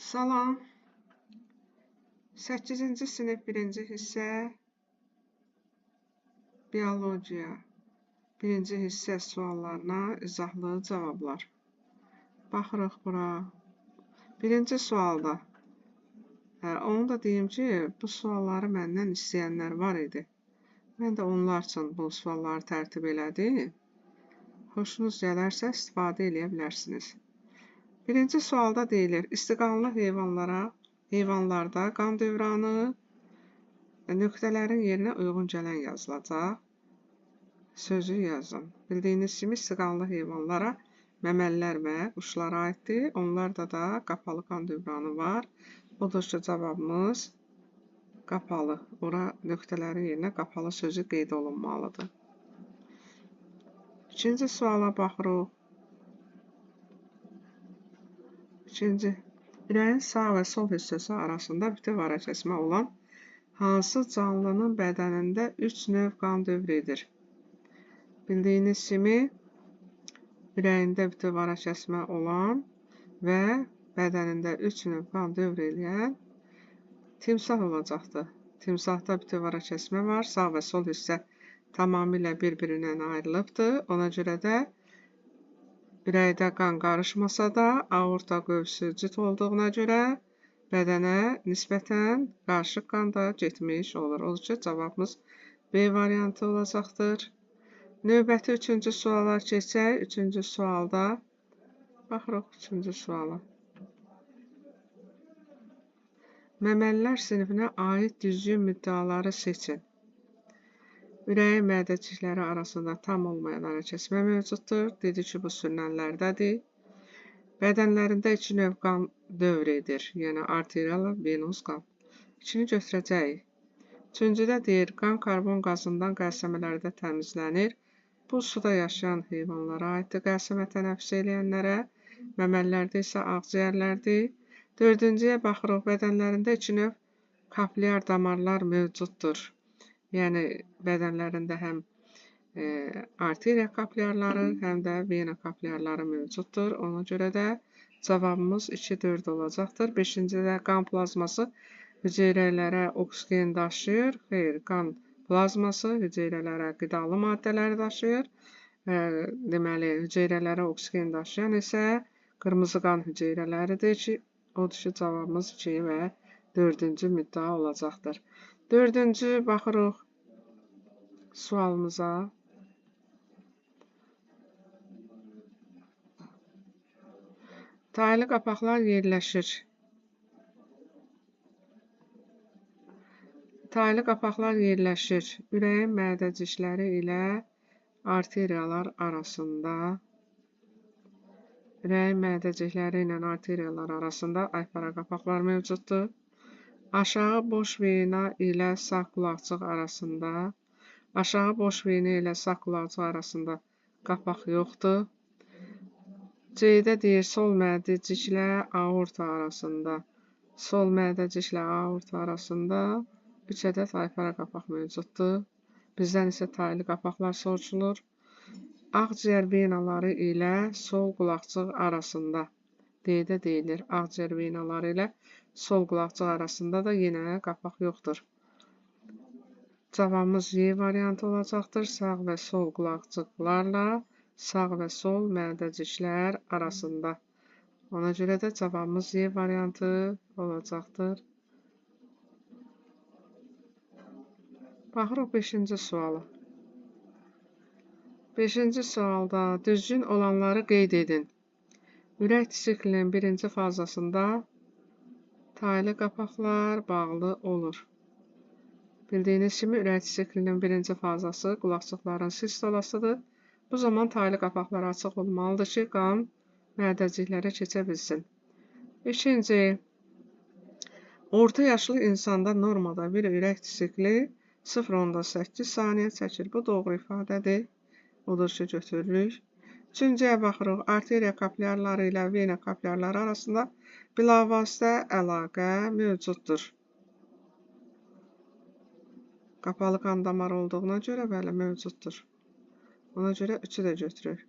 Salam. 8-ci sinif 1-ci hissə biologiya 1-ci hissə suallarına izahlı cavablar. Baxırıq bura. 1-ci sualda. Onu da deyim ki, bu sualları məndən istəyənlər var idi. Mən də onlar üçün bu sualları tərtib elədim. Xoşunuz gələrsə istifadə edə bilərsiniz. 1-ci sualda deyilir, istiqanlı heyvanlarda qan dövranı nöqtələrin yerinə uyğun gələn yazılacaq. Sözü yazın. Bildiyiniz kimi istiqanlı heyvanlara məməlilər və quşlar aiddir. Onlarda da qapalı qan dövranı var. Odur ki, cavabımız qapalı. Ora nöqtələrin yerinə qapalı sözü qeyd olunmalıdır. İkinci suala baxırıq. İkinci, ürəyin sağ və sol hissəsi arasında bütöv ara kəsmə olan hansı canlının bədənində 3 növ qan dövr edir? Bildiyiniz kimi, ürəyində bütöv ara kəsmə olan və bədənində 3 növ qan dövr edən timsah olacaqdır. Timsahda bütöv ara kəsmə var, sağ və sol hissə tamamilə bir-birindən ayrılıbdır. Ona görə də ürəkdə qan qarışmasa da, aorta qövsü cüt olduğuna görə bədənə nisbətən qarışıq qan da getmiş olur. Odur ki, cavabımız B variantı olacaqdır. Növbəti 3-cü suala keçək. 3-cü sualda baxırıq 3-cü suala. Məməlilər sinifinə aid düzgün müddəaları seçin. Ürəyin mədəcikləri arasında tam olmayan ara kəsmə mövcuddur. Dedi ki, bu sürünənlərdədir. Bədənlərində 2 növ qan dövr edir. Yəni, arterial, venöz qan. İkini götürəcəyik. Üçüncüdə deyir, qan karbon qazından qəlsəmələrdə təmizlənir. Bu, suda yaşayan heyvanlara aiddir. Qəlsəmə tənəffüs eləyənlərə, məməllərdə isə ağciyərlərdir. Dördüncüyə baxırıq, bədənlərində 2 növ kaplyar damarlar mövcuddur. Yəni, bədənlərində həm arteriya kaplyarları, həm də vena kaplyarları mövcuddur. Ona görə də cavabımız 2-4 olacaqdır. 5-cidə qan plazması hüceyrələrə oksigen daşıyır. Xeyr, qan plazması hüceyrələrə qidalı maddələri daşıyır. Deməli, hüceyrələrə oksigen daşıyan isə qırmızı qan hüceyrələridir ki, odur ki, cavabımız 2 və 4-cü müddəa olacaqdır. 4-cü baxırıq sualımıza. Taylı qapaqlar yerləşir. Taylı qapaqlar yerləşir. Ürəyin mədəcikləri ilə arteriyalar arasında. Ürəyin mədəcikləri ilə arteriyalar arasında aypara qapaqlar mövcuddur. Aşağı boş vena ilə sağ qulaqcıq arasında. Aşağı boş vena ilə sağ qulaqcıq arasında qapaq yoxdur. C-də deyir, sol mədəciklə aorta arasında. Sol mədəciklə aorta arasında 3 ədəd aypara qapaq mövcuddur. Bizdən isə taylı qapaqlar soruşulur. Ağciyər venaları ilə sol qulaqcıq arasında. D-də deyilir, ağciyər venaları ilə sol qulaqcıq arasında da yenə qapaq yoxdur. Cavabımız Y variantı olacaqdır. Sağ və sol qulaqcıqlarla sağ və sol mədəciklər arasında. Ona görə də cavabımız Y variantı olacaqdır. Baxırıq 5-ci suala. 5-ci sualda düzgün olanları qeyd edin. Ürək siklinin 1-ci fazasında taylı qapaqlar bağlı olur. Bildiyiniz kimi, ürək siklinin 1-ci fazası qulaqcıqların sistolasıdır. Bu zaman taylı qapaqlar açıq olmalıdır ki, qan mədəciklərə keçə bilsin. 2-ci, orta yaşlı insanda normada bir ürək sikli 0,8 saniyə çəkir. Bu doğru ifadədir. Odur ki, götürürük. 3-cüyə baxırıq. Arteriya kaplyarları ilə vena kaplyarları arasında bilavasitə əlaqə mövcuddur. Qapalı qan damarı olduğuna görə bəli mövcuddur. Ona görə 3-ü də götürürük.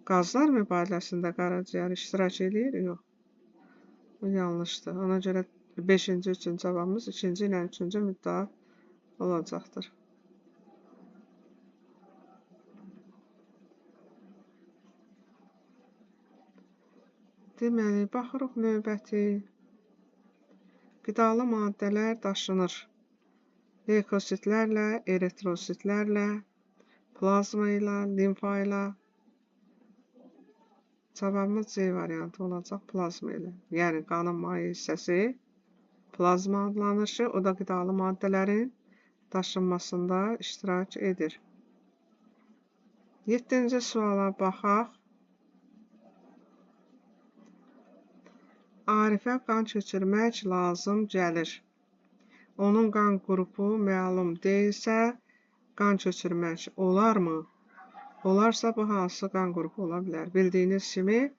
Qazlar mübadiləsində qaraciyər iştirak edir? Yox. Bu yanlışdır. Ona görə 5-ci üçün cavabımız 2-ci ilə 3-cü müddəa olacaqdır. Deməli, baxırıq növbəti. Qidalı maddələr daşınır. Leykositlərlə, eritrositlərlə, plazma ilə, limfa ilə. Cavabımız C variantı olacaq plazma ilə. Yəni qanın maye hissəsi plazma adlanır ki, o da qidalı maddələrin daşınmasında iştirak edir. 7-ci suala baxaq. Arifə qan köçürmək lazım gəlir. Onun qan qrupu məlum deyilsə, qan köçürmək olarmı? Olarsa, bu hansı qan qrupu ola bilər? Bildiyiniz kimi,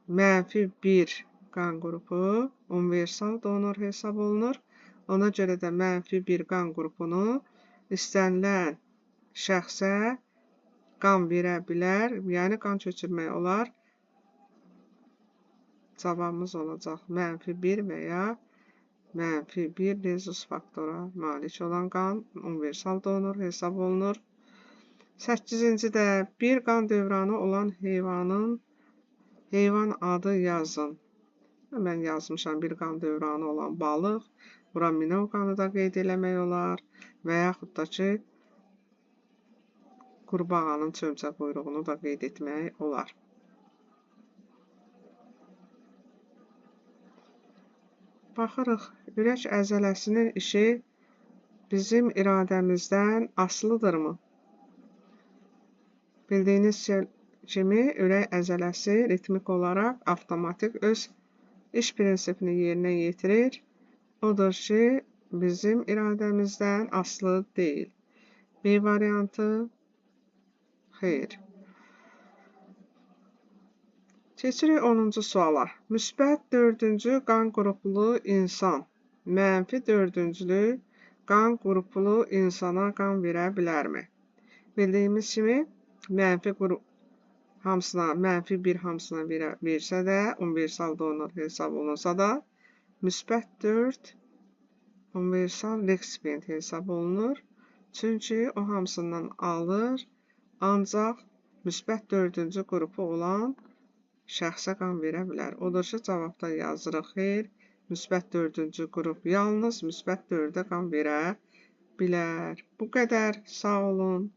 -1 qan qrupu universal donor hesab olunur. Ona görə də -1 qan qrupunu istənilən şəxsə qan verə bilər, yəni qan köçürmək olar. Cavabımız olacaq -1 və ya -1 rezus faktora malik olan qan universal donor hesab olunur. 8-ci də bir qan dövranı olan heyvan adı yazın. Mən yazmışam bir qan dövranı olan balıq. Bura minov qanı da qeyd eləmək olar və yaxud da ki, qurbağanın çömçə quyruğunu da qeyd etmək olar. Baxırıq, ürək əzələsinin işi bizim iradəmizdən asılıdırmı? Bildiyiniz kimi, ürək əzələsi ritmik olaraq avtomatik öz iş prinsipini yerinə yetirir. Odur ki, bizim iradəmizdən asılı deyil. B variantı, xeyr. Keçirik 10-cu suala. Müsbət 4-cü qan qruplu insan, -4-cü qan qruplu insana qan verə bilərmi? Bildiyimiz kimi, -1 hamısına versə də, universal donor hesab olunsa da, -4 universal resipient hesab olunur. Çünki o hamısından alır, ancaq -4-cü qrupu olan şəxsə qan verə bilər. Odur ki, cavabda yazırıq, xeyr, -4-cü qrup yalnız -4-də qan verə bilər. Bu qədər, sağ olun.